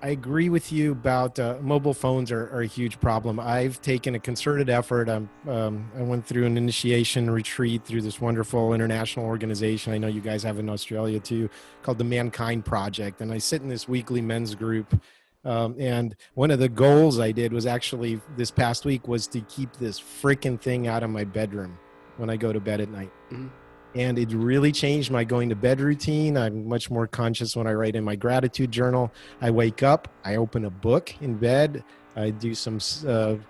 I agree with you about mobile phones are a huge problem. I've taken a concerted effort. I went through an initiation retreat through this wonderful international organization. I know you guys have in Australia too, called the Mankind Project. And I sit in this weekly men's group. And one of the goals I did was actually this past week was to keep this freaking thing out of my bedroom when I go to bed at night. Mm-hmm. And it really changed my going to bed routine. I'm much more conscious when I write in my gratitude journal. I wake up, I open a book in bed, I do some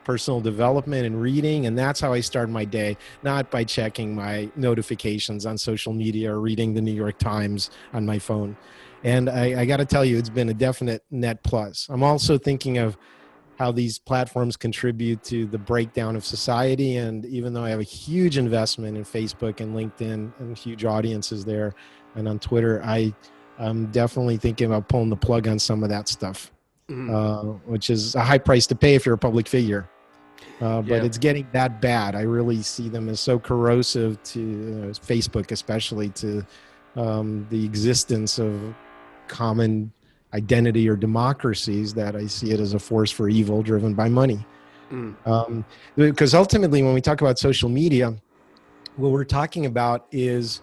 personal development and reading, and that's how I start my day, not by checking my notifications on social media or reading the New York Times on my phone. And I got to tell you, it's been a definite net plus. I'm also thinking of how these platforms contribute to the breakdown of society. And even though I have a huge investment in Facebook and LinkedIn and huge audiences there and on Twitter, I'm definitely thinking about pulling the plug on some of that stuff, which is a high price to pay if you're a public figure. But it's getting that bad. I really see them as so corrosive to Facebook, especially to the existence of common identity or democracies, that I see it as a force for evil driven by money. Because ultimately, when we talk about social media, what we're talking about is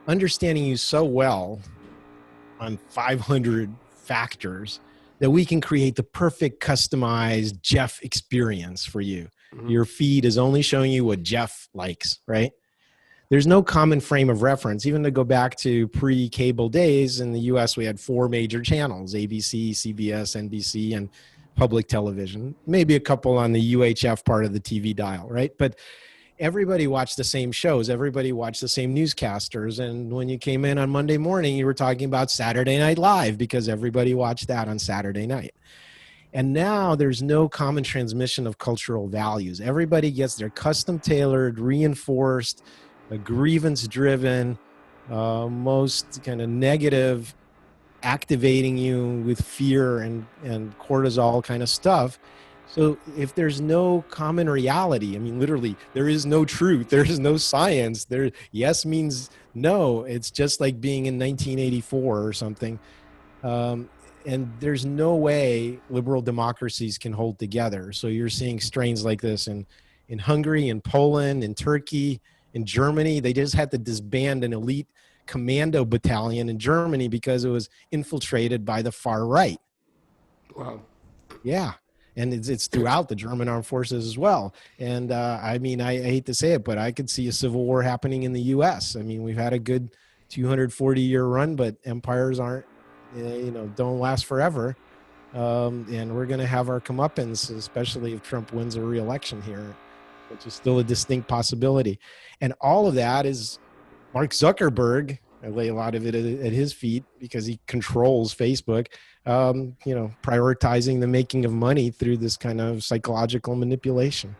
understanding you so well on 500 factors that we can create the perfect customized Jeff experience for you. Your feed is only showing you what Jeff likes, right? There's no common frame of reference. Even to go back to pre-cable days, in the US, we had 4 major channels: ABC, CBS, NBC, and public television. Maybe a couple on the UHF part of the TV dial, right? But everybody watched the same shows. Everybody watched the same newscasters. And when you came in on Monday morning, you were talking about Saturday Night Live because everybody watched that on Saturday night. And now there's no common transmission of cultural values. Everybody gets their custom tailored, reinforced, grievance-driven, most kind of negative, activating you with fear and cortisol kind of stuff. So if there's no common reality, I mean, literally, there is no truth. There is no science. Yes means no. It's just like being in 1984 or something. And there's no way liberal democracies can hold together. So you're seeing strains like this in Hungary, in Poland, in Turkey, in Germany. They just had to disband an elite commando battalion in Germany because it was infiltrated by the far right. Wow. Yeah. And it's throughout the German armed forces as well. And I mean, I hate to say it, but I could see a civil war happening in the US. I mean, we've had a good 240-year run, but empires don't last forever. And we're going to have our comeuppance, especially if Trump wins a re-election here, which is still a distinct possibility. And all of that is Mark Zuckerberg. I lay a lot of it at his feet because he controls Facebook, prioritizing the making of money through this kind of psychological manipulation.